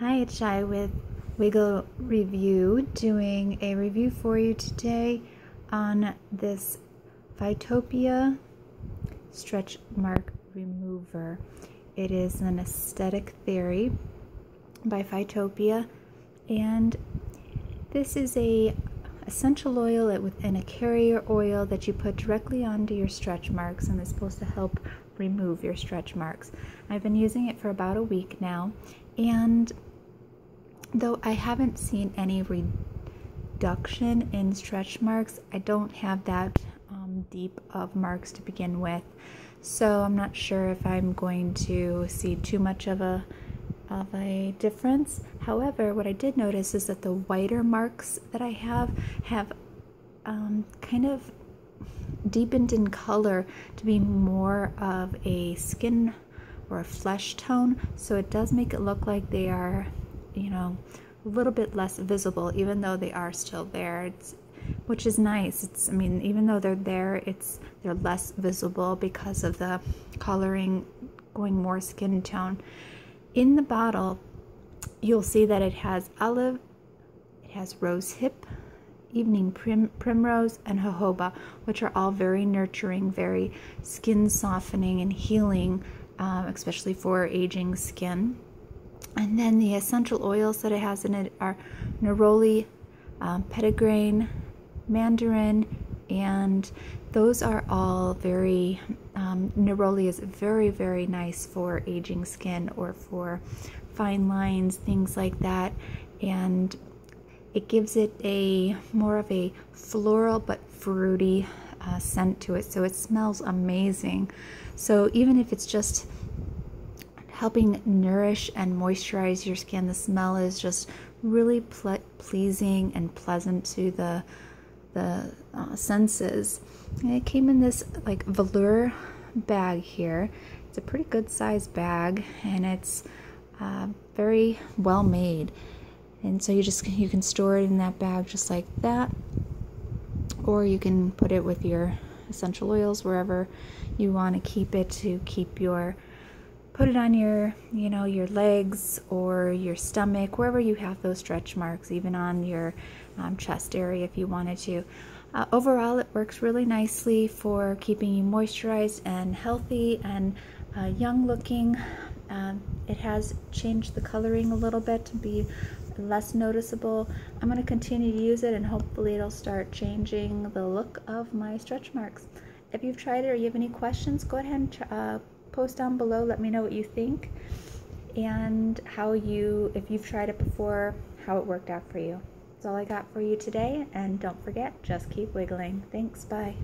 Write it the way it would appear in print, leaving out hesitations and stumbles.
Hi, it's Shai with Wiggle Review, doing a review for you today on this Phytopia Stretch Mark Remover. It is an aesthetic theory by Phytopia, and this is a essential oil within a carrier oil that you put directly onto your stretch marks, and it's supposed to help remove your stretch marks. I've been using it for about a week now, and though I haven't seen any reduction in stretch marks, I don't have that deep of marks to begin with, so I'm not sure if I'm going to see too much of a difference. However, what I did notice is that the whiter marks that I have kind of deepened in color to be more of a skin or a flesh tone, so it does make it look like they are, you know, a little bit less visible, even though they are still there, which is nice. I mean, even though they're there, they're less visible because of the coloring going more skin tone. In the bottle, you'll see that it has olive, it has rose hip, evening primrose, and jojoba, which are all very nurturing, very skin softening and healing, especially for aging skin. And then the essential oils that it has in it are neroli, petitgrain, mandarin, and those are all very, neroli is very, very nice for aging skin or for fine lines, things like that, and it gives it a more of a floral but fruity scent to it, so it smells amazing. So even if it's just helping nourish and moisturize your skin, the smell is just really pleasing and pleasant to the senses. And it came in this like velour bag here. It's a pretty good sized bag, and it's very well made. And so you can store it in that bag just like that, or you can put it with your essential oils wherever you want to keep it, to keep put it on your, your legs or your stomach, wherever you have those stretch marks, even on your chest area if you wanted to. Overall, it works really nicely for keeping you moisturized and healthy and young looking. It has changed the coloring a little bit to be less noticeable. I'm going to continue to use it, and hopefully it'll start changing the look of my stretch marks. If you've tried it or you have any questions, go ahead and post down below. Let me know what you think, and if you've tried it before, how it worked out for you. That's all I got for you today, and don't forget, just keep wiggling. Thanks, bye.